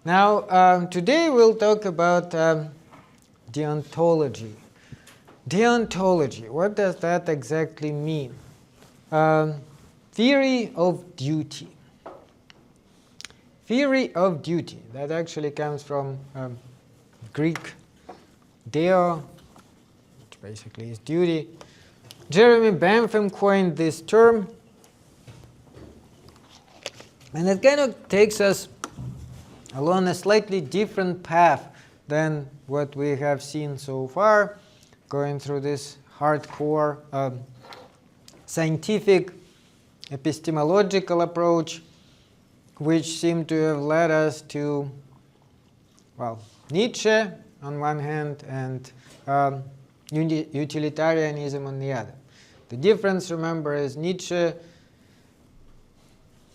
Now, today we'll talk about deontology. Deontology, what does that exactly mean? Theory of duty. Theory of duty, that actually comes from Greek deo, which basically is duty. Jeremy Bentham coined this term, and it kind of takes us along a slightly different path than what we have seen so far, going through this hardcore scientific epistemological approach, which seemed to have led us to, well, Nietzsche on one hand and utilitarianism on the other. The difference, remember, is Nietzsche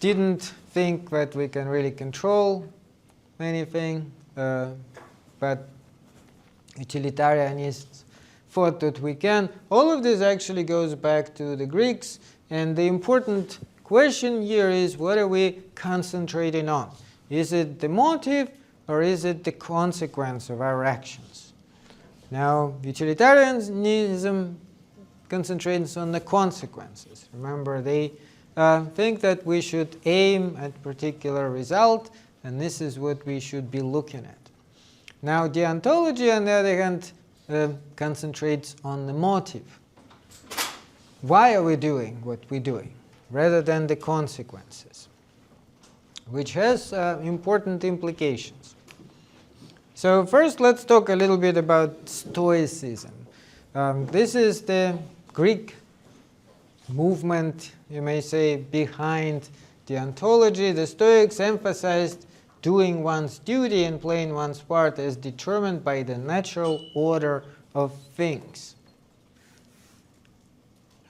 didn't think that we can really control anything, but utilitarianists thought that we can. All of this actually goes back to the Greeks, and the important question here is, what are we concentrating on? Is it the motive or is it the consequence of our actions? Now, utilitarianism concentrates on the consequences. Remember, they think that we should aim at a particular result, and this is what we should be looking at. Now, deontology, on the other hand, concentrates on the motive. Why are we doing what we're doing, rather than the consequences, which has important implications. So first, let's talk a little bit about Stoicism. This is the Greek movement, you may say, behind deontology. The Stoics emphasized doing one's duty and playing one's part as determined by the natural order of things.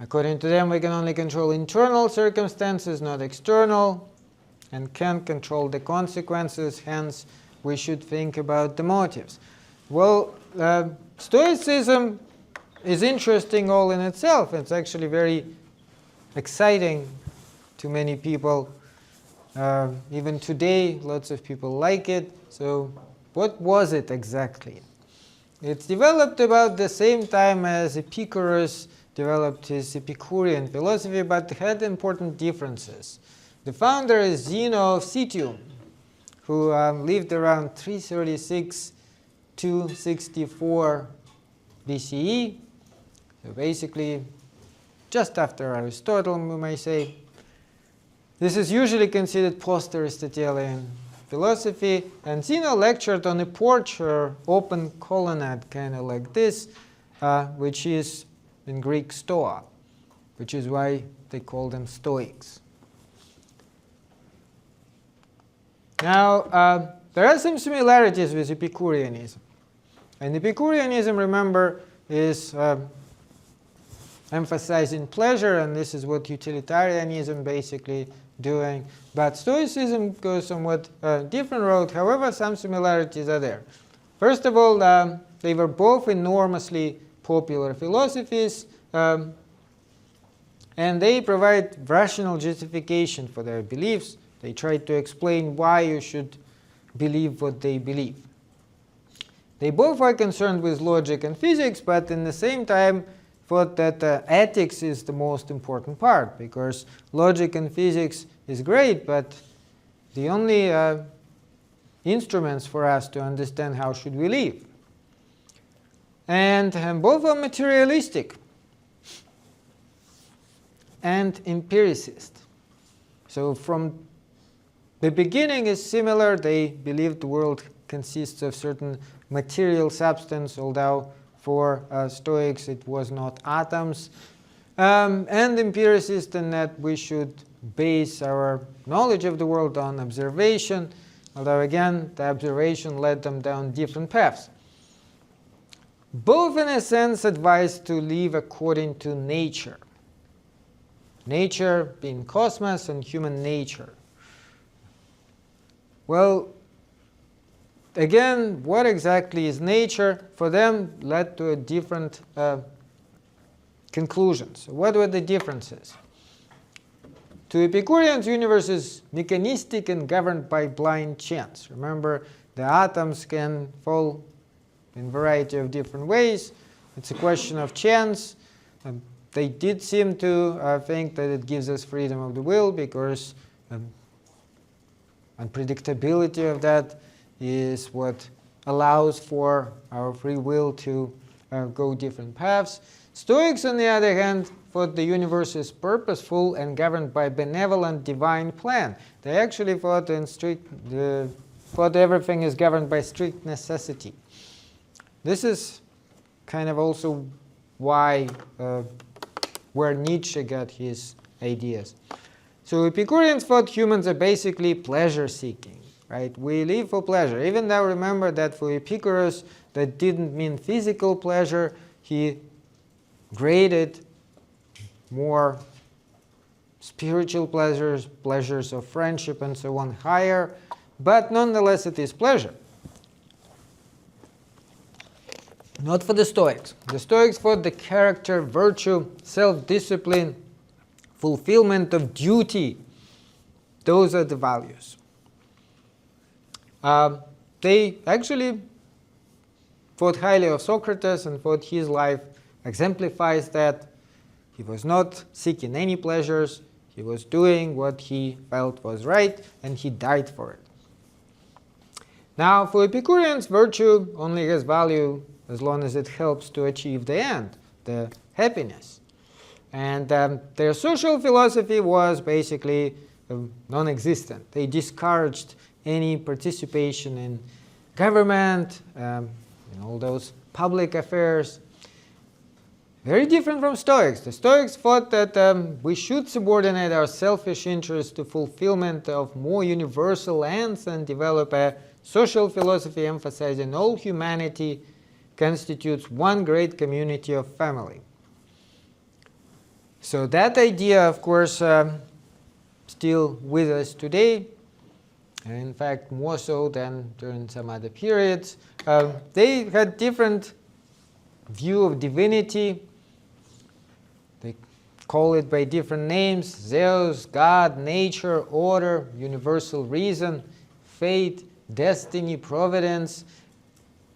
According to them, we can only control internal circumstances, not external, and can't control the consequences, hence we should think about the motives. Well, Stoicism is interesting all in itself. It's actually very exciting to many people. Even today, lots of people like it. So what was it exactly? It's developed about the same time as Epicurus developed his Epicurean philosophy, but had important differences. The founder is Zeno of Citium, who lived around 336 to 64 BCE. So basically, just after Aristotle, we may say. This is usually considered post-Aristotelian philosophy, and Zeno lectured on a porch or open colonnade, kind of like this, which is in Greek stoa, which is why they call them Stoics. Now, there are some similarities with Epicureanism. And Epicureanism, remember, is emphasizing pleasure, and this is what utilitarianism basically doing. But Stoicism goes somewhat different road. However, some similarities are there. First of all, they were both enormously popular philosophies, and they provide rational justification for their beliefs. They try to explain why you should believe what they believe. They both are concerned with logic and physics, but in the same time thought that ethics is the most important part, because logic and physics is great, but the only instruments for us to understand how should we live. And both are materialistic and empiricist. So from the beginning is similar. They believe the world consists of certain material substance, although for Stoics it was not atoms. And empiricist in that we should base our knowledge of the world on observation, although again the observation led them down different paths. Both in a sense advise to live according to nature. Nature being cosmos and human nature. Well, again, what exactly is nature for them led to a different conclusions. What were the differences? To Epicureans, universe is mechanistic and governed by blind chance. Remember, the atoms can fall in a variety of different ways. It's a question of chance. They did seem to think that it gives us freedom of the will, because unpredictability of that is what allows for our free will to go different paths. Stoics, on the other hand, thought the universe is purposeful and governed by benevolent divine plan. They actually thought everything is governed by strict necessity. This is kind of also why where Nietzsche got his ideas. So Epicureans thought humans are basically pleasure-seeking, right? We live for pleasure. Even though, remember that for Epicurus, that didn't mean physical pleasure. He graded more spiritual pleasures, pleasures of friendship and so on, higher, but nonetheless it is pleasure. Not for the Stoics. The Stoics thought the character, virtue, self-discipline, fulfillment of duty, those are the values. They actually thought highly of Socrates and thought his life exemplifies that. He was not seeking any pleasures. He was doing what he felt was right, and he died for it. Now, for Epicureans, virtue only has value as long as it helps to achieve the end, the happiness. And their social philosophy was basically non-existent. They discouraged any participation in government, in all those public affairs. Very different from Stoics. The Stoics thought that we should subordinate our selfish interests to fulfillment of more universal ends and develop a social philosophy emphasizing all humanity constitutes one great community of family. So that idea, of course, still with us today, and in fact more so than during some other periods. They had different view of divinity. They call it by different names: Zeus, God, nature, order, universal reason, fate, destiny, providence.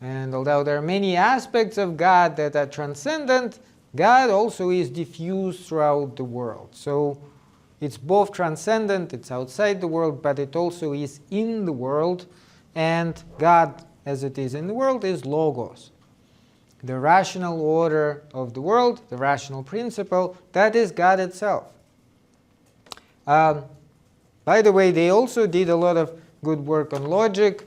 And although there are many aspects of God that are transcendent, God also is diffused throughout the world. So it's both transcendent, it's outside the world, but it also is in the world. And God, as it is in the world, is logos. The rational order of the world, the rational principle, that is God itself. By the way, they also did a lot of good work on logic.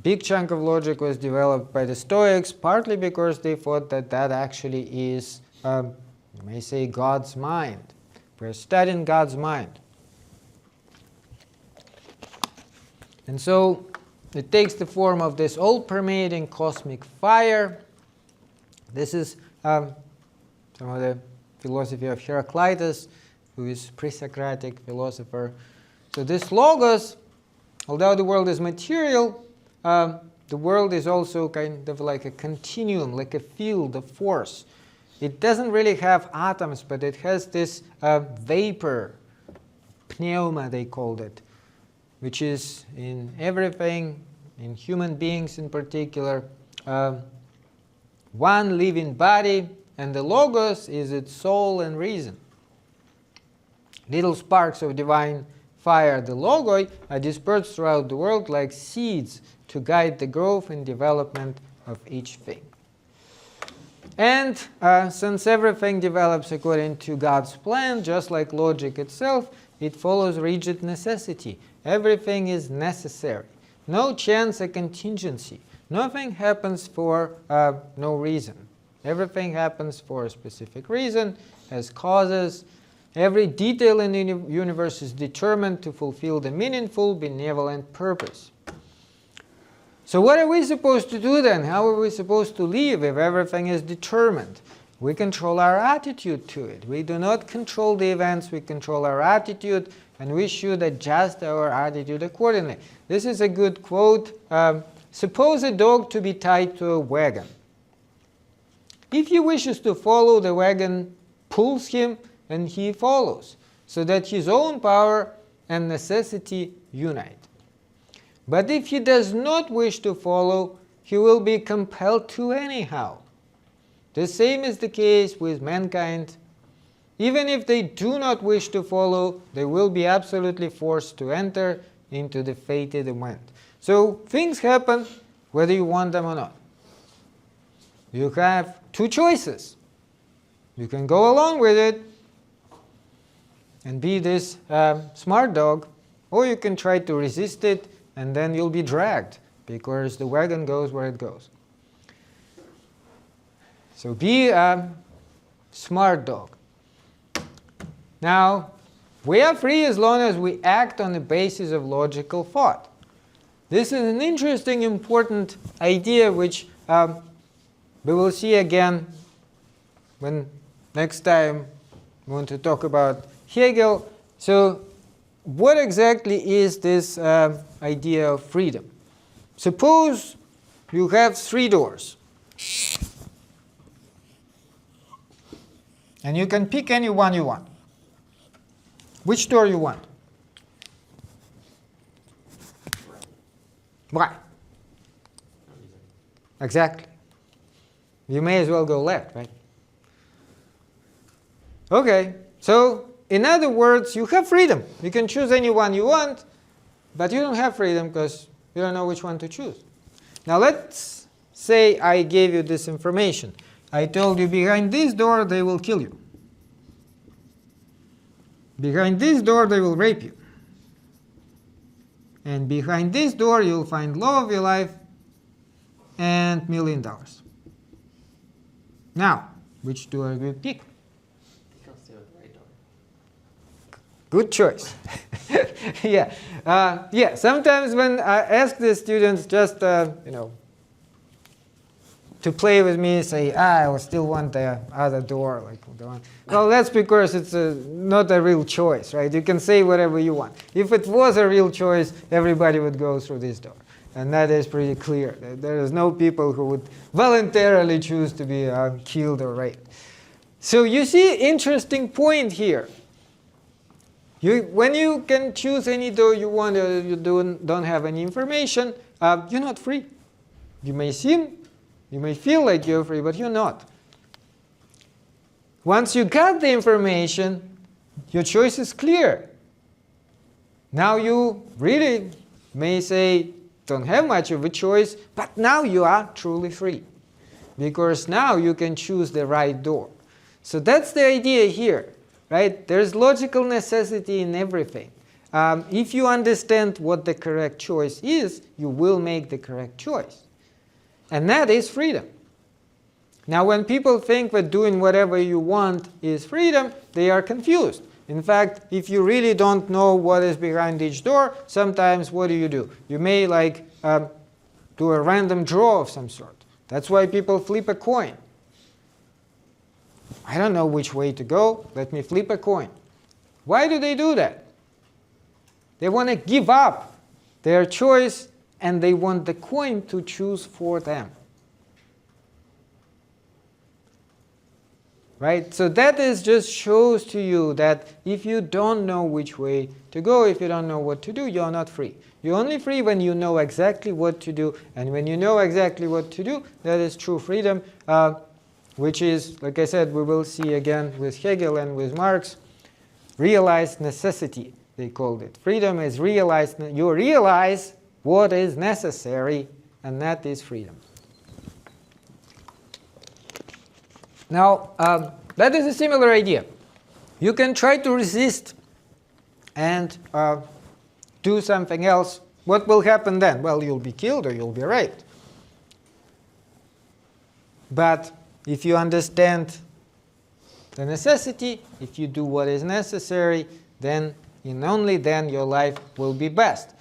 Big chunk of logic was developed by the Stoics, partly because they thought that that actually is, you may say, God's mind. We're studying God's mind. And so it takes the form of this all-permeating cosmic fire. This is some of the philosophy of Heraclitus, who is a pre-Socratic philosopher. So this logos, although the world is material, the world is also kind of like a continuum, like a field of force. It doesn't really have atoms, but it has this vapor, pneuma they called it, which is in everything, in human beings in particular, one living body, and the logos is its soul and reason. Little sparks of divine fire, the logoi, are dispersed throughout the world like seeds to guide the growth and development of each thing. And since everything develops according to God's plan, just like logic itself, it follows rigid necessity. Everything is necessary. No chance or contingency. Nothing happens for no reason. Everything happens for a specific reason, has causes. Every detail in the universe is determined to fulfill the meaningful, benevolent purpose. So what are we supposed to do then? How are we supposed to live if everything is determined? We control our attitude to it. We do not control the events, we control our attitude, and we should adjust our attitude accordingly. This is a good quote. Suppose a dog to be tied to a wagon. If he wishes to follow, the wagon pulls him and he follows. so that his own power and necessity unite. But if he does not wish to follow, he will be compelled to anyhow. The same is the case with mankind. Even if they do not wish to follow, they will be absolutely forced to enter into the fated event. So things happen whether you want them or not. You have two choices. You can go along with it and be this smart dog, or you can try to resist it, and then you'll be dragged because the wagon goes where it goes. So be a smart dog. Now, we are free as long as we act on the basis of logical thought. This is an interesting, important idea which we will see again when next time we want to talk about Hegel. So what exactly is this idea of freedom? Suppose you have 3 doors. And you can pick any one you want. Which door you want? Why? Exactly. You may as well go left, right? Okay, so in other words, you have freedom. You can choose any one you want, but you don't have freedom because you don't know which one to choose. Now let's say I gave you this information. I told you behind this door they will kill you. Behind this door they will rape you. And behind this door you'll find love of your life and $1 million. Now, which door will you pick? Good choice. Yeah. Yeah. Sometimes when I ask the students just to play with me, say, I still want the other door, like the one. Well, that's because it's not a real choice, right? You can say whatever you want. If it was a real choice, everybody would go through this door. And that is pretty clear. There is no people who would voluntarily choose to be killed or raped. So you see, interesting point here. When you can choose any door you want, you don't have any information, you're not free. You may feel like you're free, but you're not. Once you got the information, your choice is clear. Now you really may say, don't have much of a choice, but now you are truly free. Because now you can choose the right door. So that's the idea here, right? There's logical necessity in everything. If you understand what the correct choice is, you will make the correct choice. And that is freedom. Now, when people think that doing whatever you want is freedom, they are confused. In fact, if you really don't know what is behind each door, sometimes what do? You may do a random draw of some sort. That's why people flip a coin. I don't know which way to go. Let me flip a coin. Why do they do that? They want to give up their choice and they want the coin to choose for them. Right? So that just shows to you that if you don't know which way to go, if you don't know what to do, you're not free. You're only free when you know exactly what to do. And when you know exactly what to do, that is true freedom, which is, like I said, we will see again with Hegel and with Marx, realized necessity, they called it. Freedom is realized. You realize what is necessary, and that is freedom. Now, that is a similar idea. You can try to resist and do something else. What will happen then? Well, you'll be killed or you'll be raped. But if you understand the necessity, if you do what is necessary, then and only then your life will be best.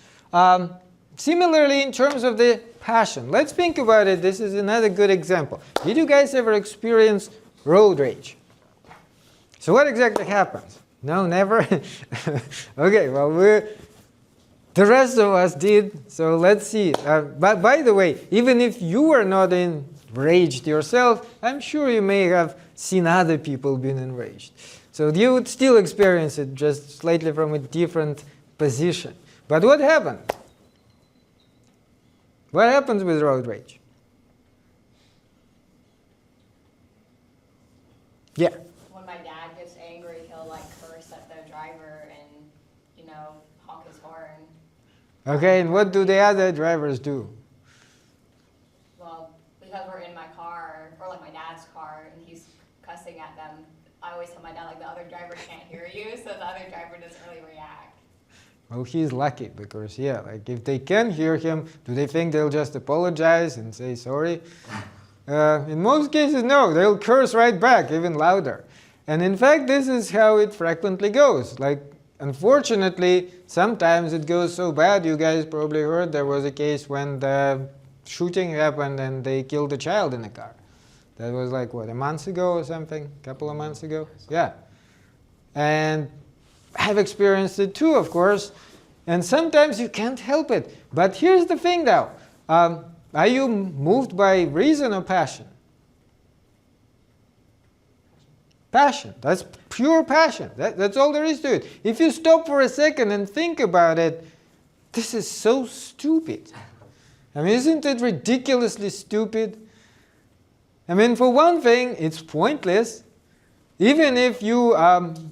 Similarly, in terms of the passion, let's think about it. This is another good example. Did you guys ever experience road rage? So what exactly happens? No, never? Okay, well, the rest of us did, so let's see. But by the way, even if you were not enraged yourself, I'm sure you may have seen other people being enraged. So you would still experience it, just slightly from a different position. But what happened? What happens with road rage? Yeah. When my dad gets angry, he'll like curse at the driver and, you know, honk his horn. Okay, and what do the other drivers do? Well, because we're in my car, or like my dad's car, and he's cussing at them, I always tell my dad, like, the other driver can't hear you, so the other driver doesn't really react. Well, he's lucky because, yeah, like if they can hear him, do they think they'll just apologize and say sorry? In most cases, no. They'll curse right back, even louder. And in fact, this is how it frequently goes. Like, unfortunately, sometimes it goes so bad. You guys probably heard there was a case when the shooting happened and they killed a child in a car. That was like, what, a month ago or something? A couple of months ago? Yeah. And I've experienced it too, of course. And sometimes you can't help it. But here's the thing, though. Are you moved by reason or passion? Passion. That's pure passion. That's all there is to it. If you stop for a second and think about it, this is so stupid. I mean, isn't it ridiculously stupid? I mean, for one thing, it's pointless. Even if you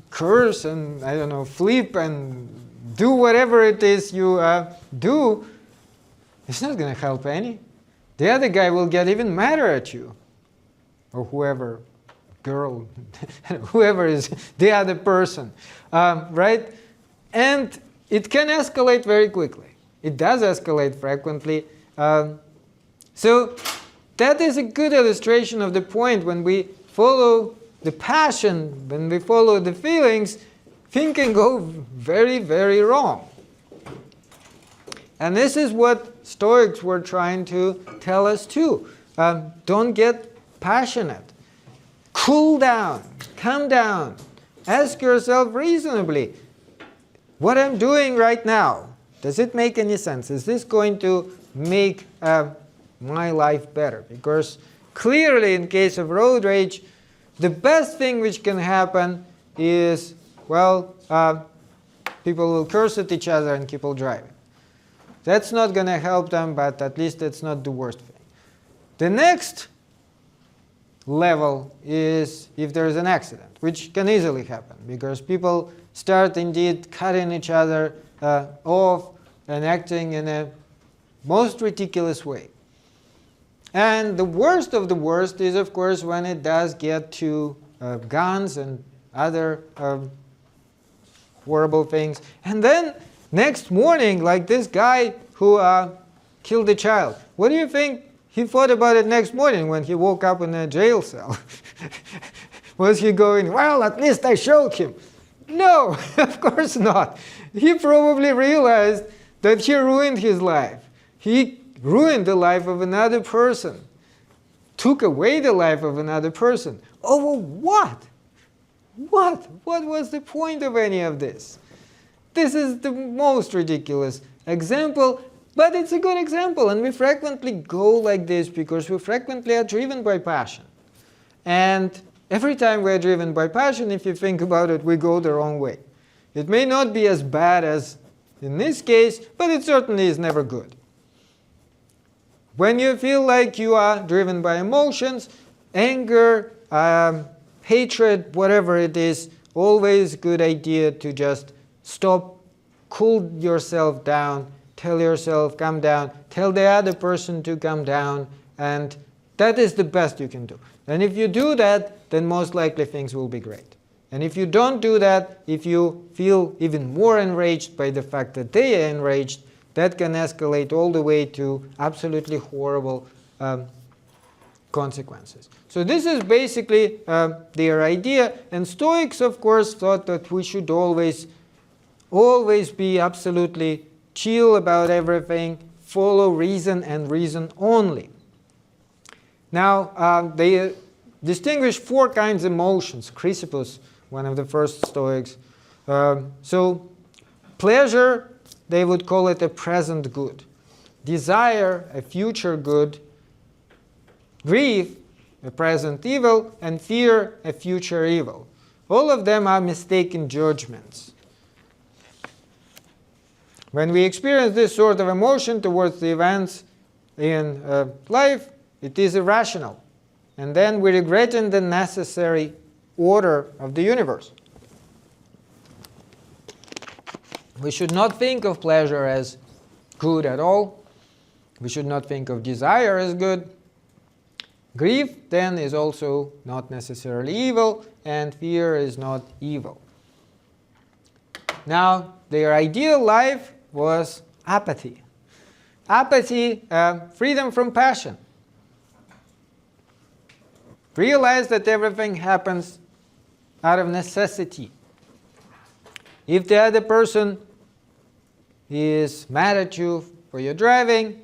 curse and, I don't know, flip and do whatever it is you do, it's not going to help any. The other guy will get even madder at you. Or whoever, girl, whoever is the other person. Right? And it can escalate very quickly. It does escalate frequently. So that is a good illustration of the point. When we follow the passion, when we follow the feelings, things can go very, very wrong. And this is what Stoics were trying to tell us too. Don't get passionate. Cool down. Calm down. Ask yourself reasonably, what I'm doing right now, does it make any sense? Is this going to make my life better? Because clearly, in case of road rage, the best thing which can happen is, well, people will curse at each other and keep on driving. That's not going to help them, but at least that's not the worst thing. The next level is if there is an accident, which can easily happen, because people start indeed cutting each other off and acting in a most ridiculous way. And the worst of the worst is, of course, when it does get to guns and other horrible things. And then next morning, like this guy who killed a child, what do you think he thought about it next morning when he woke up in a jail cell? Was he going, well, at least I showed him? No, of course not. He probably realized that he ruined his life. He ruined the life of another person, took away the life of another person. Over what? What was the point of any of this? This is the most ridiculous example, but it's a good example. And we frequently go like this because we frequently are driven by passion. And every time we're driven by passion, if you think about it, we go the wrong way. It may not be as bad as in this case, but it certainly is never good. When you feel like you are driven by emotions, anger, hatred, whatever it is, always a good idea to just stop, cool yourself down, tell yourself, calm down, tell the other person to calm down, and that is the best you can do. And if you do that, then most likely things will be great. And if you don't do that, if you feel even more enraged by the fact that they are enraged, that can escalate all the way to absolutely horrible consequences. So this is basically their idea. And Stoics, of course, thought that we should always be absolutely chill about everything, follow reason and reason only. Now, they distinguish 4 kinds of emotions. Chrysippus, one of the first Stoics. So pleasure, they would call it a present good. Desire, a future good. Grief, a present evil. And fear, a future evil. all of them are mistaken judgments. When we experience this sort of emotion towards the events in life, it is irrational. And then we regret the necessary order of the universe. We should not think of pleasure as good at all. We should not think of desire as good. Grief, then, is also not necessarily evil, and fear is not evil. Now, their ideal life was apathy. Apathy, freedom from passion. Realize that everything happens out of necessity. If the other person is mad at you for your driving,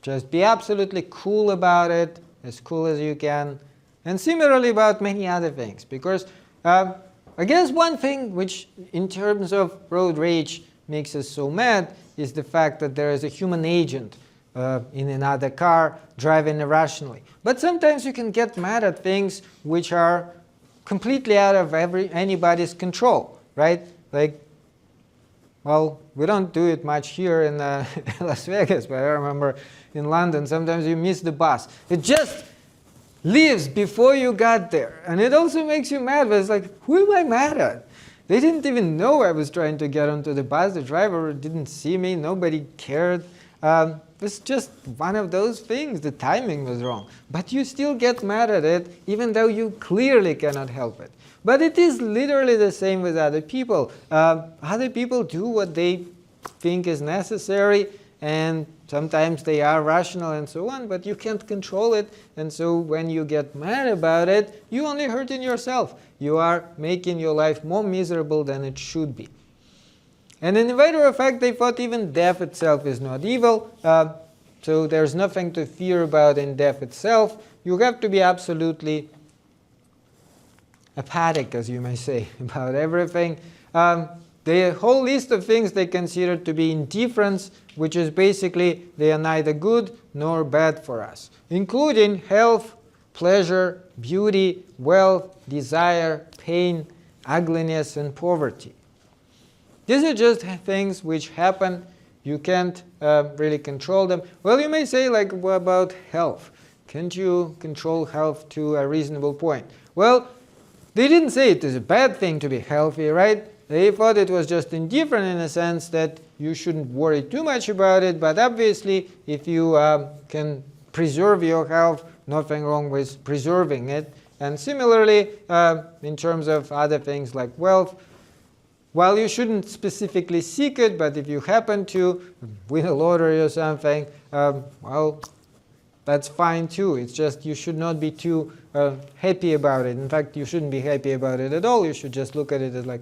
just be absolutely cool about it, as cool as you can. And similarly about many other things. Because I guess one thing which, in terms of road rage, makes us so mad is the fact that there is a human agent in another car driving irrationally. But sometimes you can get mad at things which are completely out of anybody's control, right? Like, well, we don't do it much here in Las Vegas, but I remember in London, sometimes you miss the bus. It just leaves before you got there. And it also makes you mad, but it's like, who am I mad at? They didn't even know I was trying to get onto the bus. The driver didn't see me. Nobody cared. It's just one of those things. The timing was wrong. But you still get mad at it, even though you clearly cannot help it. But it is literally the same with other people. Other people do what they think is necessary, and sometimes they are rational and so on, but you can't control it. And so when you get mad about it, you only hurting yourself. You are making your life more miserable than it should be. And in matter of fact, they thought even death itself is not evil. So there's nothing to fear about in death itself. You have to be absolutely apathic, as you may say, about everything. The whole list of things they consider to be indifference, which is basically they are neither good nor bad for us, including health, pleasure, beauty, wealth, desire, pain, ugliness, and poverty. These are just things which happen. You can't really control them. Well, you may say, like, what about health? Can't you control health to a reasonable point? Well, they didn't say it is a bad thing to be healthy, right? They thought it was just indifferent in a sense that you shouldn't worry too much about it. But obviously, if you can preserve your health, nothing wrong with preserving it. And similarly, in terms of other things like wealth, while you shouldn't specifically seek it, but if you happen to win a lottery or something, well, that's fine too. It's just you should not be too happy about it. In fact, you shouldn't be happy about it at all. You should just look at it as like,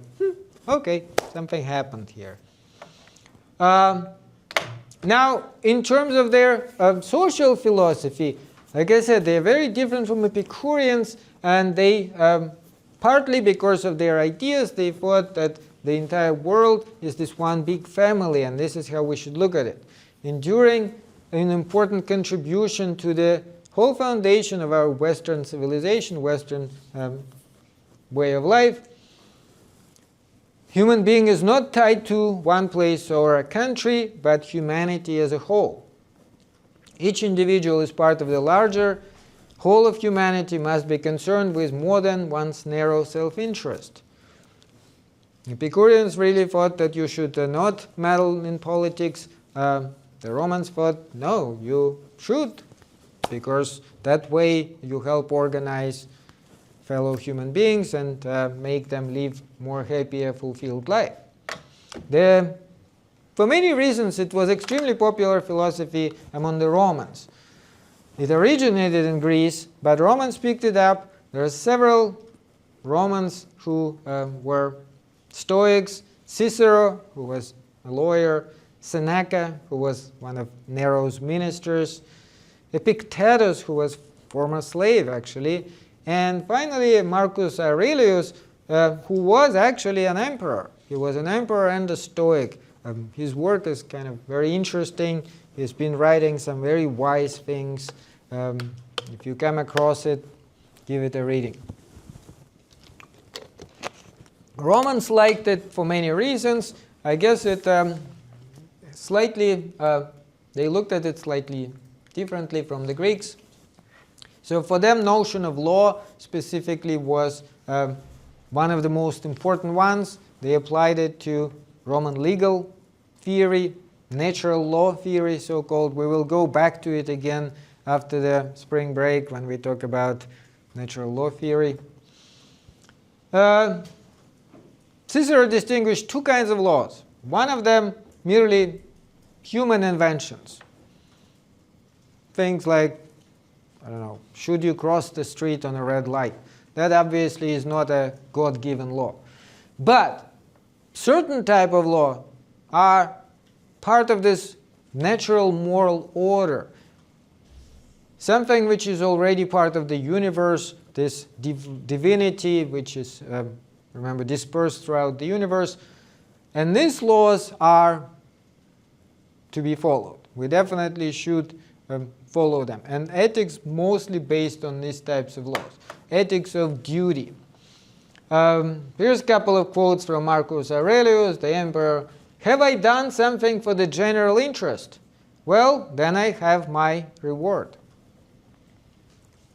okay, something happened here. Now, in terms of their social philosophy, like I said, they're very different from Epicureans, and they, partly because of their ideas, they thought that the entire world is this one big family, and this is how we should look at it. Enduring an important contribution to the whole foundation of our Western civilization, Western way of life. Human being is not tied to one place or a country, but humanity as a whole. Each individual is part of the larger whole of humanity, must be concerned with more than one's narrow self-interest. Epicureans really thought that you should not meddle in politics. The Romans thought, no, you should, because that way you help organize fellow human beings and make them live more happier, fulfilled life. For many reasons, it was extremely popular philosophy among the Romans. It originated in Greece, but Romans picked it up. There are several Romans who were Stoics, Cicero, who was a lawyer, Seneca, who was one of Nero's ministers, Epictetus, who was former slave actually, and finally Marcus Aurelius, who was actually an emperor. He was an emperor and a Stoic. His work is kind of very interesting. He's been writing some very wise things. If you come across it, give it a reading. Romans liked it for many reasons. I guess it they looked at it slightly differently from the Greeks. So for them, notion of law specifically was one of the most important ones. They applied it to Roman legal theory, natural law theory, so-called. We will go back to it again after the spring break when we talk about natural law theory. Cicero distinguished two kinds of laws. One of them merely human inventions. Things like, I don't know, should you cross the street on a red light? That obviously is not a God-given law. But certain type of law are part of this natural moral order. Something which is already part of the universe, this divinity which is, remember, dispersed throughout the universe. And these laws are to be followed. We definitely should follow them. And ethics mostly based on these types of laws. Ethics of duty. Here's a couple of quotes from Marcus Aurelius, the emperor. Have I done something for the general interest? Well, then I have my reward.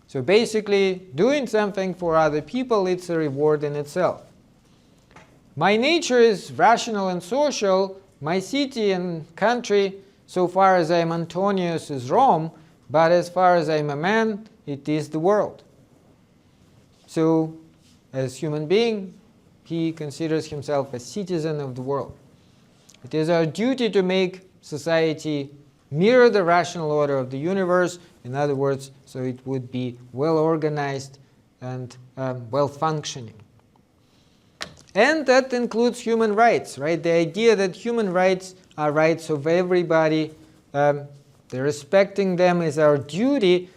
So basically, doing something for other people, it's a reward in itself. My nature is rational and social. My city and country, so far as I am Antonius, is Rome. But as far as I am a man, it is the world. So, as human being, he considers himself a citizen of the world. It is our duty to make society mirror the rational order of the universe. In other words, so it would be well organized and well functioning. And that includes human rights, right? The idea that human rights are rights of everybody, respecting them is our duty,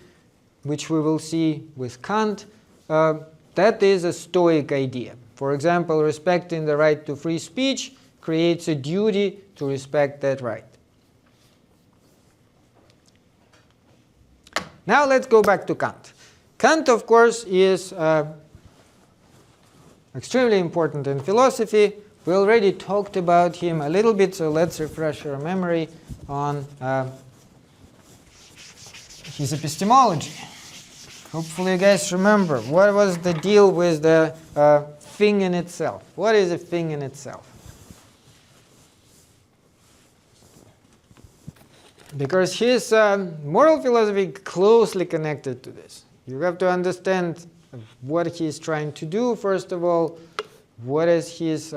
which we will see with Kant. That is a Stoic idea. For example, respecting the right to free speech creates a duty to respect that right. Now let's go back to Kant. Kant, of course, is extremely important in philosophy. We already talked about him a little bit, so let's refresh our memory on his epistemology. Hopefully you guys remember. What was the deal with the thing in itself? What is a thing in itself? Because his moral philosophy is closely connected to this. You have to understand what he's trying to do, first of all. What is his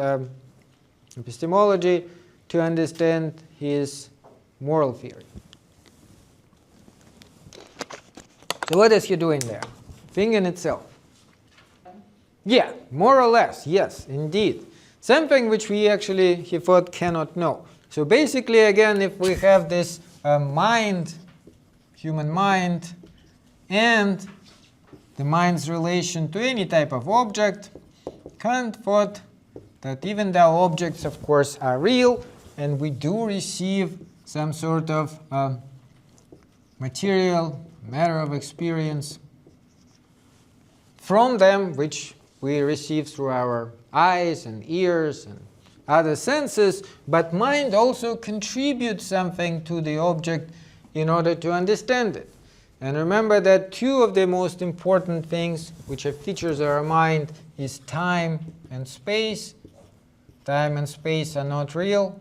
epistemology to understand his moral theory. So what is he doing there? Thing in itself. Yeah, more or less, yes, indeed. Something which he thought cannot know. So basically, again, if we have this mind, human mind, and the mind's relation to any type of object, Kant thought that even though objects, of course, are real, and we do receive some sort of material, matter of experience from them, which we receive through our eyes and ears and other senses, but mind also contributes something to the object in order to understand it. And remember that two of the most important things which are features of our mind is time and space. Time and space are not real.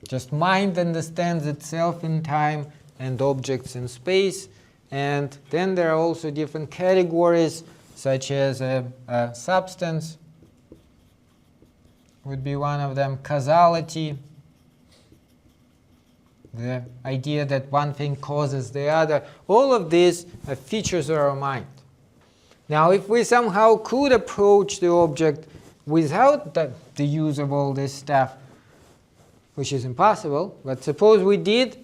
Just mind understands itself in time and objects in space. And then there are also different categories, such as a substance would be one of them, causality, the idea that one thing causes the other. All of these are features of our mind. Now, if we somehow could approach the object without the use of all this stuff, which is impossible, but suppose we did,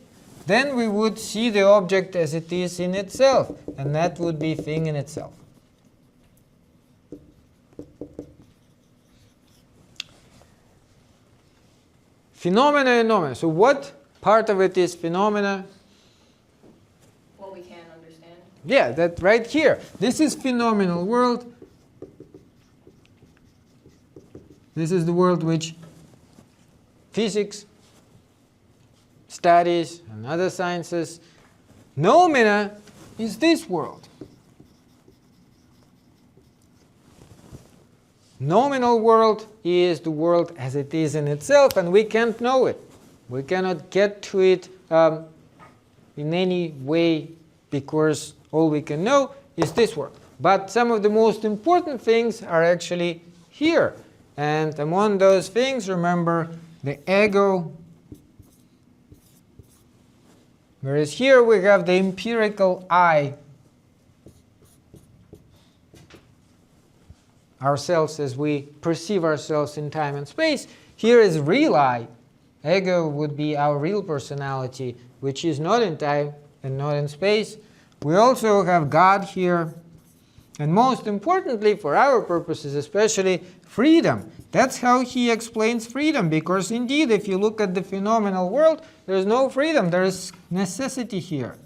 then we would see the object as it is in itself, and that would be thing in itself. Phenomena and nomena. So what part of it is phenomena? What we can understand. Yeah, that right here. This is phenomenal world. This is the world which physics studies and other sciences. Noumena is this world. Nominal world is the world as it is in itself, and we can't know it. We cannot get to it in any way, because all we can know is this world. But some of the most important things are actually here. And among those things, remember the ego. Whereas here we have the empirical I, ourselves as we perceive ourselves in time and space. Here is real I. Ego would be our real personality, which is not in time and not in space. We also have God here. And most importantly, for our purposes especially, freedom. That's how he explains freedom, because indeed, if you look at the phenomenal world, there's no freedom. There is necessity here.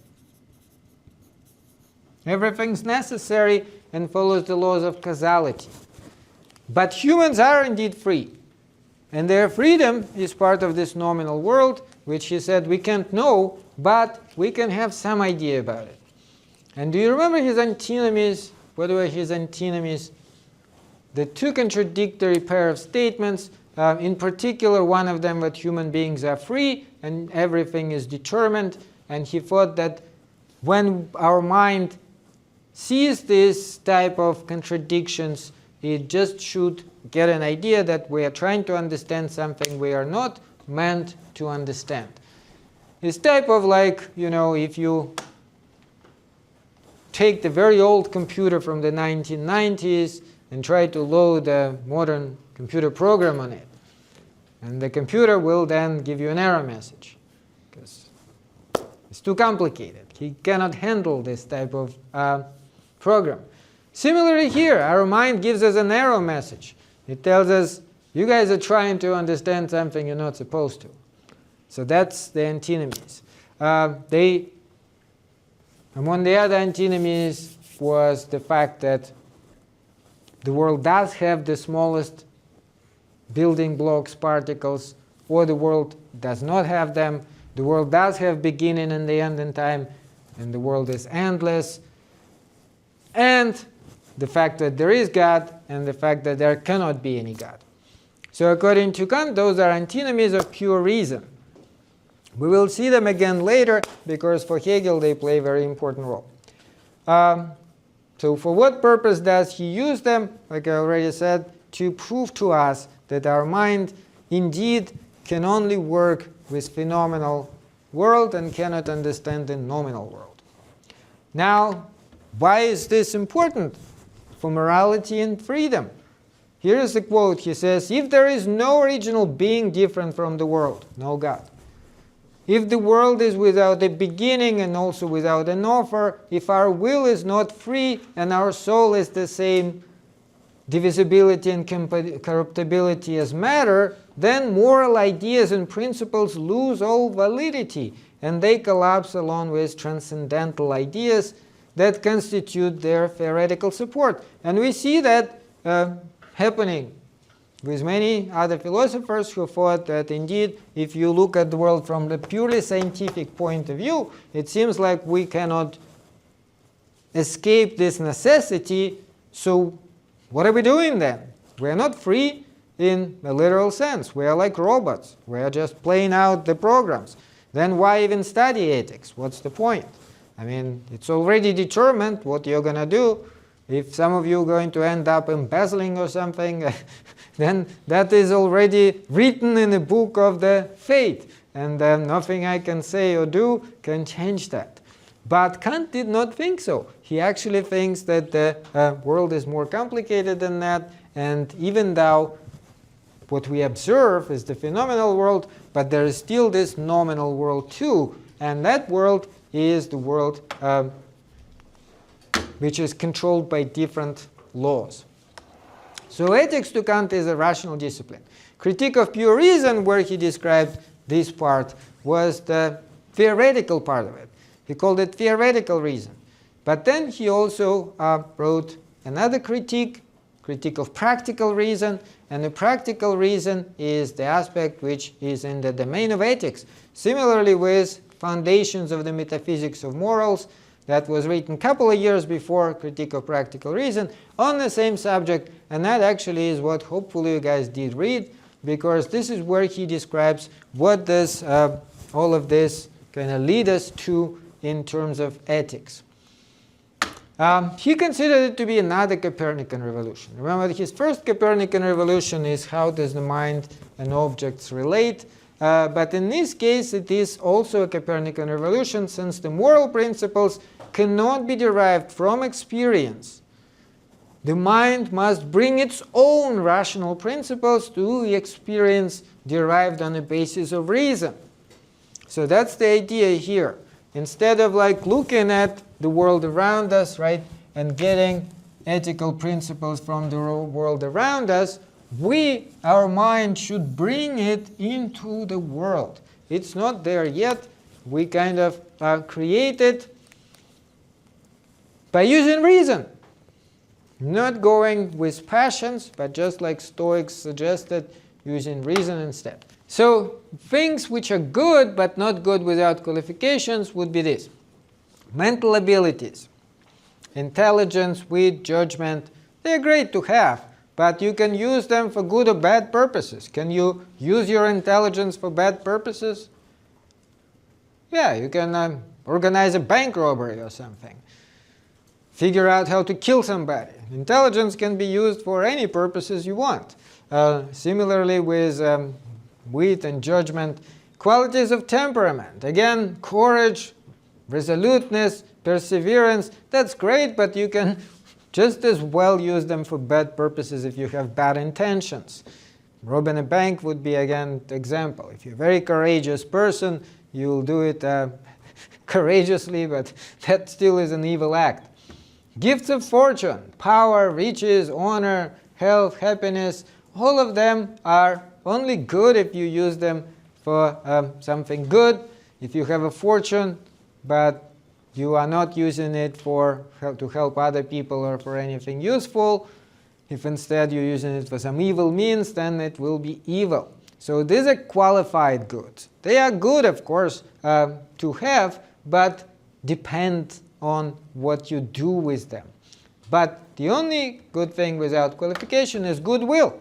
Everything's necessary and follows the laws of causality. But humans are indeed free. And their freedom is part of this nominal world, which he said we can't know, but we can have some idea about it. And do you remember his antinomies? What were his antinomies? The two contradictory pair of statements. In particular, one of them that human beings are free and everything is determined. And he thought that when our mind sees this type of contradictions, it just should get an idea that we are trying to understand something we are not meant to understand. It's type of like, if you take the very old computer from the 1990s and try to load a modern computer program on it. And the computer will then give you an error message, because it's too complicated. He cannot handle this type of program. Similarly here, our mind gives us an error message. It tells us, you guys are trying to understand something you're not supposed to. So that's the antinomies. Among the other antinomies was the fact that the world does have the smallest building blocks, particles, or the world does not have them. The world does have beginning and the end in time, and the world is endless. And the fact that there is God, and the fact that there cannot be any God. So according to Kant, those are antinomies of pure reason. We will see them again later, because for Hegel they play a very important role. So for what purpose does he use them? Like I already said, to prove to us that our mind indeed can only work with phenomenal world and cannot understand the nominal world. Now, why is this important for morality and freedom? Here is a quote. He says, if there is no original being different from the world, no God. If the world is without a beginning and also without an author, if our will is not free and our soul is the same divisibility and corruptibility as matter, then moral ideas and principles lose all validity, and they collapse along with transcendental ideas that constitute their theoretical support. And we see that happening with many other philosophers who thought that indeed, if you look at the world from the purely scientific point of view, it seems like we cannot escape this necessity. So what are we doing then? We are not free in a literal sense. We are like robots. We are just playing out the programs. Then why even study ethics? What's the point? I mean, it's already determined what you're going to do. If some of you are going to end up embezzling or something, then that is already written in the book of the fate. And nothing I can say or do can change that. But Kant did not think so. He actually thinks that the world is more complicated than that. And even though what we observe is the phenomenal world, but there is still this nominal world too. And that world is the world which is controlled by different laws. So ethics to Kant is a rational discipline. Critique of pure reason, where he described this part, was the theoretical part of it. He called it theoretical reason. But then he also wrote another critique critique of practical reason, and the practical reason is the aspect which is in the domain of ethics. Similarly with Foundations of the Metaphysics of Morals, that was written a couple of years before Critique of Practical Reason on the same subject, and that actually is what hopefully you guys did read, because this is where he describes what does all of this kind of lead us to in terms of ethics. He considered it to be another Copernican revolution. Remember, his first Copernican revolution is how does the mind and objects relate. But in this case, it is also a Copernican revolution, since the moral principles cannot be derived from experience. The mind must bring its own rational principles to the experience derived on the basis of reason. So that's the idea here. Instead of like looking at the world around us, right, and getting ethical principles from the world around us, our mind should bring it into the world. It's not there yet. We kind of create it by using reason. Not going with passions, but just like Stoics suggested, using reason instead. So things which are good but not good without qualifications would be this. Mental abilities, intelligence, wit, judgment, they're great to have, but you can use them for good or bad purposes. Can you use your intelligence for bad purposes? Yeah, you can organize a bank robbery or something. Figure out how to kill somebody. Intelligence can be used for any purposes you want. Similarly with wit and judgment. Qualities of temperament. Again, courage, resoluteness, perseverance. That's great, but you can just as well use them for bad purposes if you have bad intentions. Robbing a bank would be, again, the example. If you're a very courageous person, you'll do it courageously, but that still is an evil act. Gifts of fortune, power, riches, honor, health, happiness, all of them are only good if you use them for something good. If you have a fortune, but you are not using it to help other people or for anything useful, if instead you're using it for some evil means, then it will be evil. So these are qualified goods. They are good, of course, to have, but depend on what you do with them. But the only good thing without qualification is goodwill.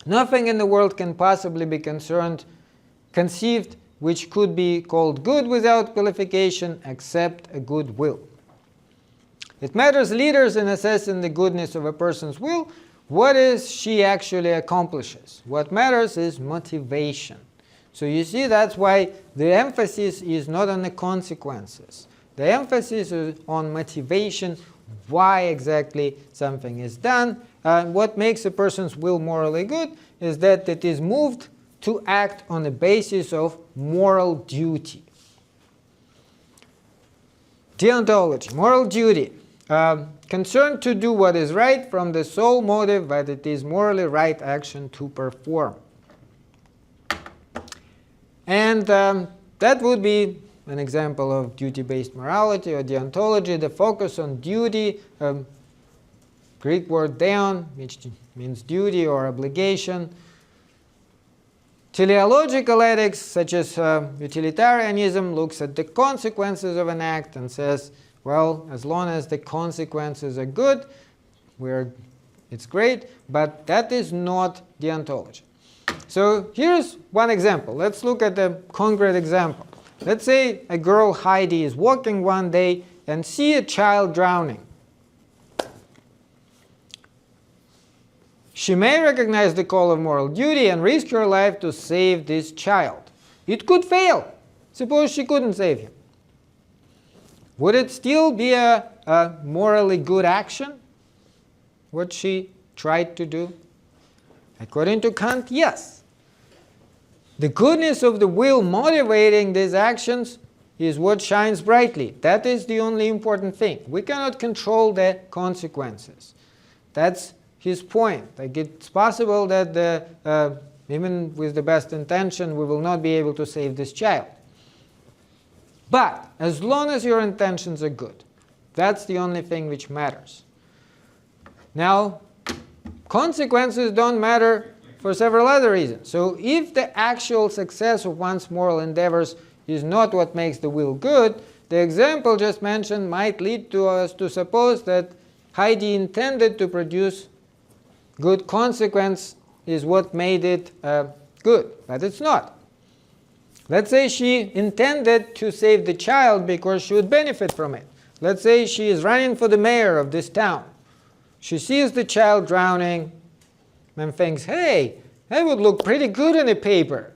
Nothing in the world can possibly be conceived which could be called good without qualification except a good will. It matters leaders in assessing the goodness of a person's will, what is she actually accomplishes. What matters is motivation. So you see, that's why the emphasis is not on the consequences. The emphasis is on motivation, why exactly something is done. What makes a person's will morally good is that it is moved to act on the basis of moral duty. Deontology, moral duty. Concerned to do what is right from the sole motive that it is morally right action to perform. And that would be an example of duty-based morality or deontology, the focus on duty, Greek word deon, which means duty or obligation. Teleological ethics, such as utilitarianism, looks at the consequences of an act and says, well, as long as the consequences are good, it's great, but that is not deontology. So here's one example. Let's look at a concrete example. Let's say a girl, Heidi, is walking one day and see a child drowning. She may recognize the call of moral duty and risk her life to save this child. It could fail. Suppose she couldn't save him. Would it still be a morally good action, what she tried to do? According to Kant, yes. The goodness of the will motivating these actions is what shines brightly. That is the only important thing. We cannot control the consequences. That's his point. Like, it's possible that even with the best intention, we will not be able to save this child. But as long as your intentions are good, that's the only thing which matters. Now, consequences don't matter for several other reasons. So if the actual success of one's moral endeavors is not what makes the will good, the example just mentioned might lead to us to suppose that Heidi intended to produce good consequence is what made it good, but it's not. Let's say she intended to save the child because she would benefit from it. Let's say she is running for the mayor of this town. She sees the child drowning and thinks, hey, that would look pretty good in a paper.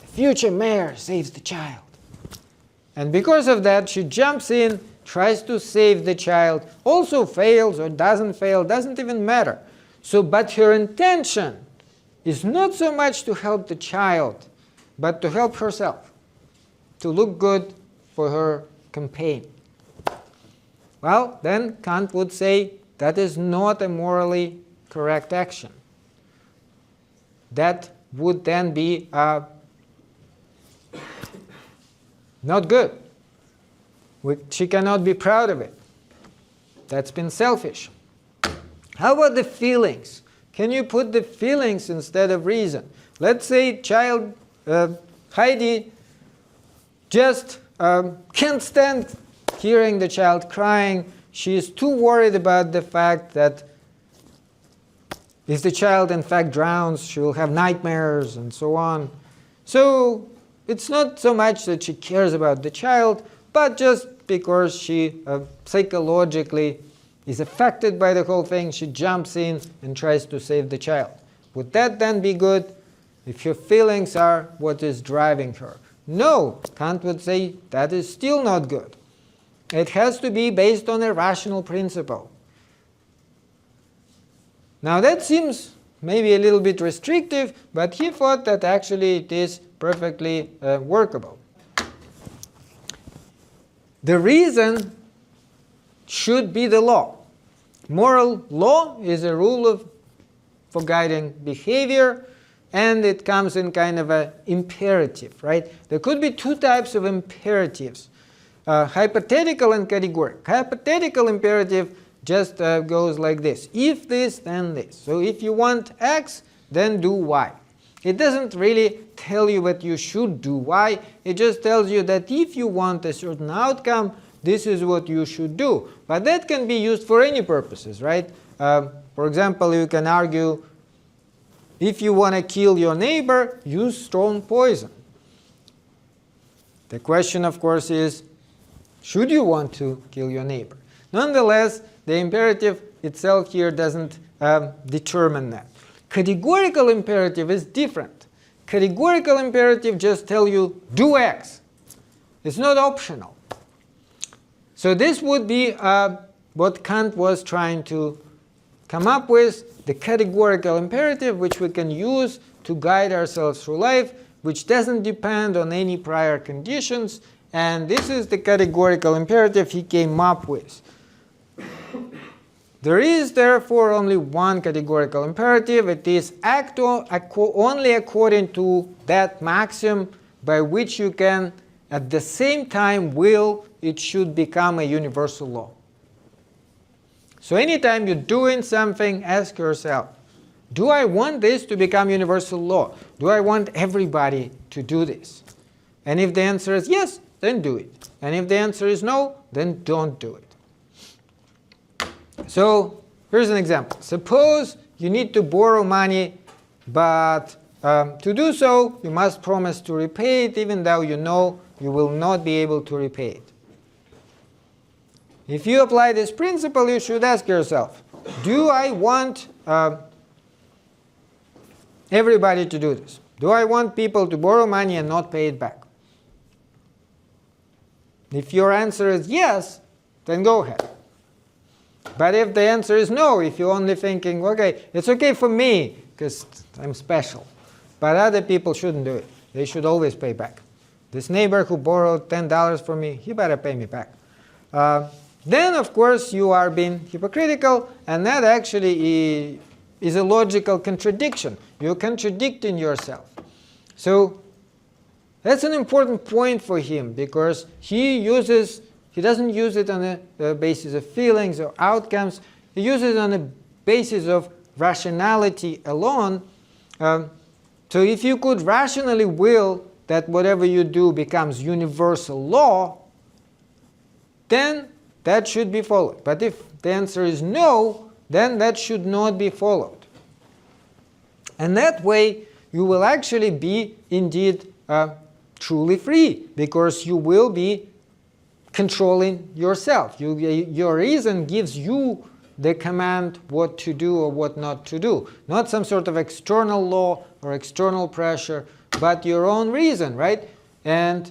The future mayor saves the child. And because of that, she jumps in, tries to save the child, also fails or doesn't fail, doesn't even matter. So, but her intention is not so much to help the child, but to help herself, to look good for her campaign. Well, then Kant would say that is not a morally correct action. That would then be not good. She cannot be proud of it. That's been selfish. How about the feelings? Can you put the feelings instead of reason? Let's say child Heidi just can't stand hearing the child crying. She is too worried about the fact that if the child in fact drowns, she will have nightmares and so on. So it's not so much that she cares about the child, but just because she psychologically is affected by the whole thing, she jumps in and tries to save the child. Would that then be good if her feelings are what is driving her? No, Kant would say that is still not good. It has to be based on a rational principle. Now that seems maybe a little bit restrictive, but he thought that actually it is perfectly workable. The reason should be the law. Moral law is a rule for guiding behavior, and it comes in kind of an imperative, right? There could be two types of imperatives, hypothetical and categorical. Hypothetical imperative just goes like this: if this, then this. So if you want X, then do Y. It doesn't really tell you that you should do Y. It just tells you that if you want a certain outcome, this is what you should do. But that can be used for any purposes, right? For example, you can argue, if you want to kill your neighbor, use strong poison. The question, of course, is, should you want to kill your neighbor? Nonetheless, the imperative itself here doesn't determine that. Categorical imperative is different. Categorical imperative just tells you, do X. It's not optional. So this would be what Kant was trying to come up with, the categorical imperative, which we can use to guide ourselves through life, which doesn't depend on any prior conditions. And this is the categorical imperative he came up with. There is therefore only one categorical imperative. It is act only according to that maxim by which you can at the same time will it should become a universal law. So anytime you're doing something, ask yourself, do I want this to become universal law? Do I want everybody to do this? And if the answer is yes, then do it. And if the answer is no, then don't do it. So here's an example. Suppose you need to borrow money, but to do so, you must promise to repay it, even though you know you will not be able to repay it. If you apply this principle, you should ask yourself, do I want everybody to do this? Do I want people to borrow money and not pay it back? If your answer is yes, then go ahead. But if the answer is no, if you're only thinking, okay, it's okay for me because I'm special, but other people shouldn't do it. They should always pay back. This neighbor who borrowed $10 from me, he better pay me back. Then, of course, you are being hypocritical, and that actually is a logical contradiction. You're contradicting yourself. So that's an important point for him, because he doesn't use it on the basis of feelings or outcomes. He uses it on the basis of rationality alone. So if you could rationally will that whatever you do becomes universal law, then that should be followed. But if the answer is no, then that should not be followed. And that way, you will actually be indeed truly free, because you will be controlling yourself. Your reason gives you the command what to do or what not to do. Not some sort of external law or external pressure, but your own reason, right? And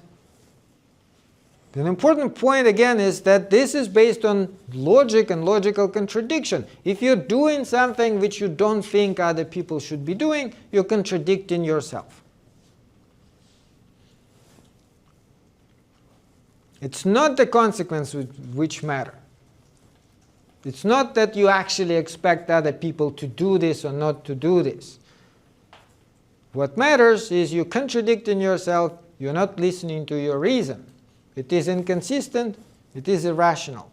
an important point again is that this is based on logic and logical contradiction. If you're doing something which you don't think other people should be doing, you're contradicting yourself. It's not the consequences which matter. It's not that you actually expect other people to do this or not to do this. What matters is you're contradicting yourself, you're not listening to your reason. It is inconsistent, it is irrational.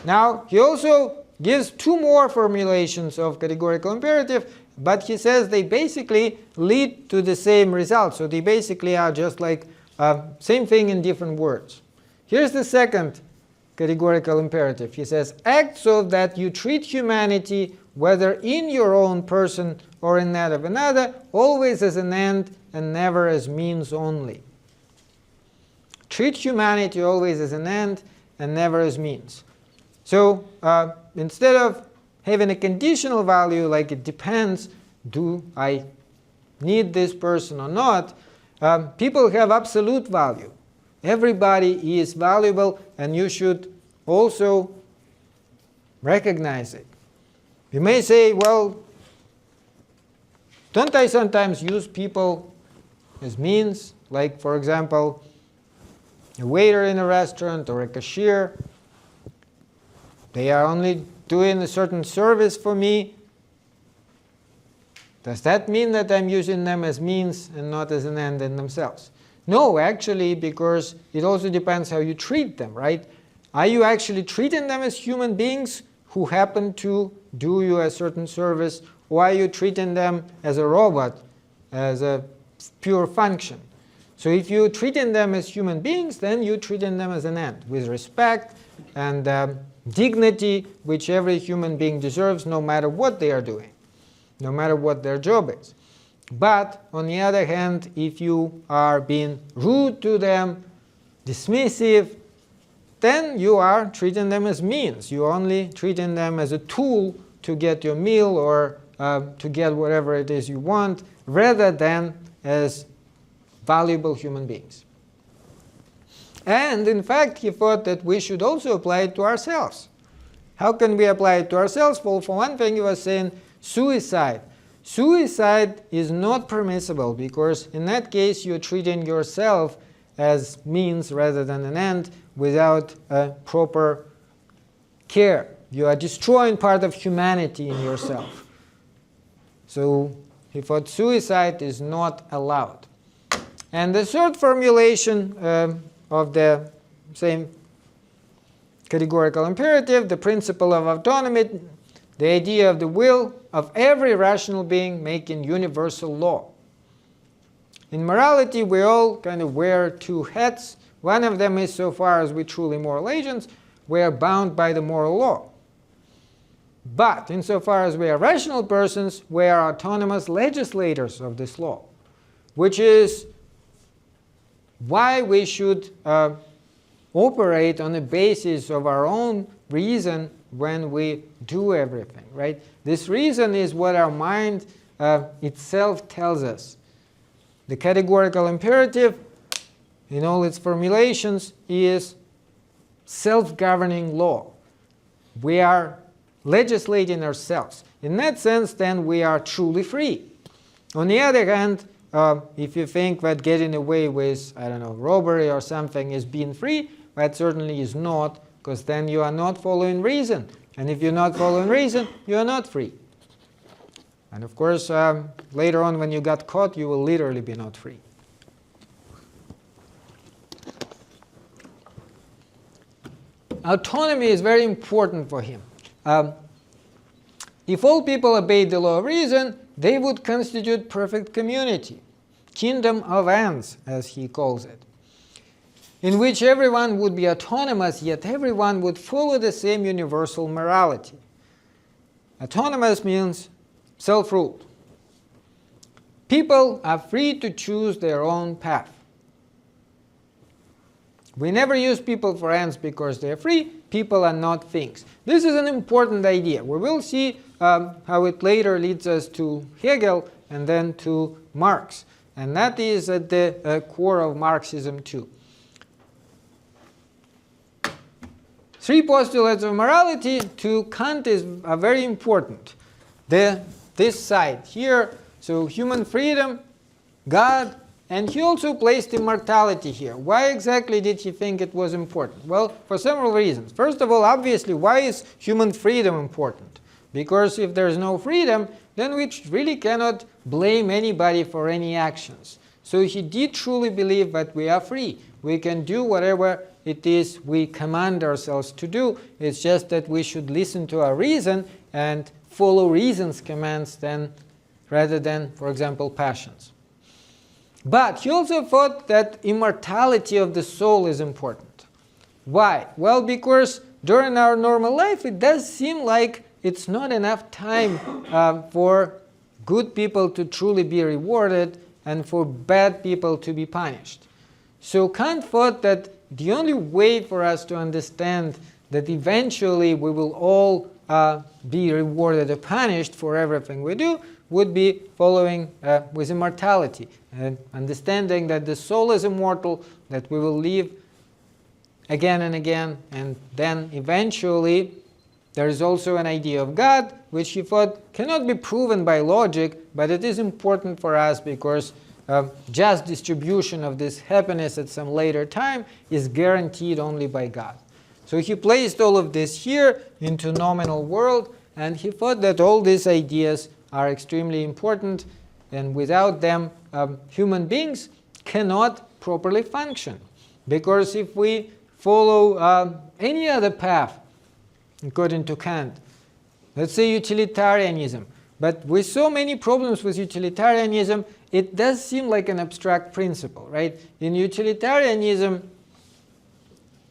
Now, he also gives two more formulations of categorical imperative, but he says they basically lead to the same result. So they basically are just like same thing in different words. Here's the second categorical imperative. He says, act so that you treat humanity, whether in your own person or in that of another, always as an end and never as means only. Treat humanity always as an end and never as means. So instead of having a conditional value, like it depends, do I need this person or not, people have absolute value. Everybody is valuable, and you should also recognize it. You may say, well, don't I sometimes use people as means? Like, for example, a waiter in a restaurant or a cashier. They are only doing a certain service for me. Does that mean that I'm using them as means and not as an end in themselves? No, actually, because it also depends how you treat them, right? Are you actually treating them as human beings who happen to do you a certain service, or are you treating them as a robot, as a pure function? So if you're treating them as human beings, then you're treating them as an end, with respect and dignity, which every human being deserves, no matter what they are doing, no matter what their job is. But on the other hand, if you are being rude to them, dismissive, then you are treating them as means. You're only treating them as a tool to get your meal or to get whatever it is you want, rather than as valuable human beings. And in fact, he thought that we should also apply it to ourselves. How can we apply it to ourselves? Well, for one thing, he was saying suicide. Suicide is not permissible, because in that case you're treating yourself as means rather than an end without proper care. You are destroying part of humanity in yourself. So he thought suicide is not allowed. And the third formulation of the same categorical imperative, the principle of autonomy, the idea of the will of every rational being making universal law. In morality, we all kind of wear two hats. One of them is, so far as we're truly moral agents, we are bound by the moral law. But insofar as we are rational persons, we are autonomous legislators of this law, which is why we should operate on the basis of our own reason when we do everything, right? This reason is what our mind itself tells us. The categorical imperative, in all its formulations, is self-governing law. We are legislating ourselves. In that sense, then, we are truly free. On the other hand, if you think that getting away with, I don't know, robbery or something is being free, that certainly is not, because then you are not following reason. And if you're not following reason, you are not free. And of course, later on when you got caught, you will literally be not free. Autonomy is very important for him. If all people obeyed the law of reason, they would constitute perfect community, kingdom of ants, as he calls it, in which everyone would be autonomous, yet everyone would follow the same universal morality. Autonomous means self-ruled. People are free to choose their own path. We never use people for ends because they're free. People are not things. This is an important idea. We will see how it later leads us to Hegel and then to Marx. And that is at the core of Marxism too. Three postulates of morality to Kant are very important. This side here, so human freedom, God, and he also placed immortality here. Why exactly did he think it was important? Well, for several reasons. First of all, obviously, why is human freedom important? Because if there's no freedom, then we really cannot blame anybody for any actions. So he did truly believe that we are free. We can do whatever it is we command ourselves to do. It's just that we should listen to our reason and follow reason's commands rather than, for example, passions. But he also thought that immortality of the soul is important. Why? Well, because during our normal life, it does seem like it's not enough time for good people to truly be rewarded and for bad people to be punished. So Kant thought that the only way for us to understand that eventually we will all be rewarded or punished for everything we do would be following with immortality, and understanding that the soul is immortal, that we will live again and again, and then eventually there is also an idea of God, which he thought cannot be proven by logic, but it is important for us because just distribution of this happiness at some later time is guaranteed only by God. So he placed all of this here into nominal world, and he thought that all these ideas are extremely important, and without them human beings cannot properly function. Because if we follow any other path, according to Kant, let's say utilitarianism, but with so many problems with utilitarianism, it does seem like an abstract principle, right? In utilitarianism,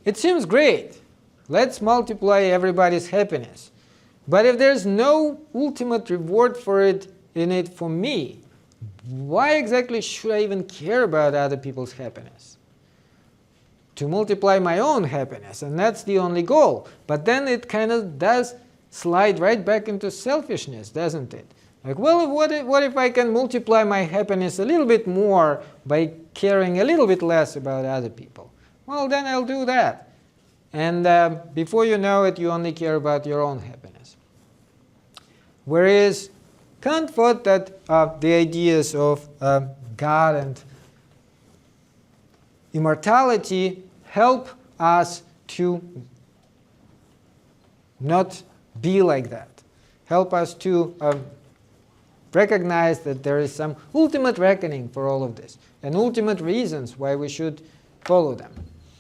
it seems great. Let's multiply everybody's happiness. But if there's no ultimate reward for it for me, why exactly should I even care about other people's happiness? To multiply my own happiness, and that's the only goal. But then it kind of does slide right back into selfishness, doesn't it? Like, well, what if I can multiply my happiness a little bit more by caring a little bit less about other people? Well, then I'll do that. And before you know it, you only care about your own happiness. Whereas Kant thought that the ideas of God and immortality help us to not be like that. Help us to recognize that there is some ultimate reckoning for all of this and ultimate reasons why we should follow them.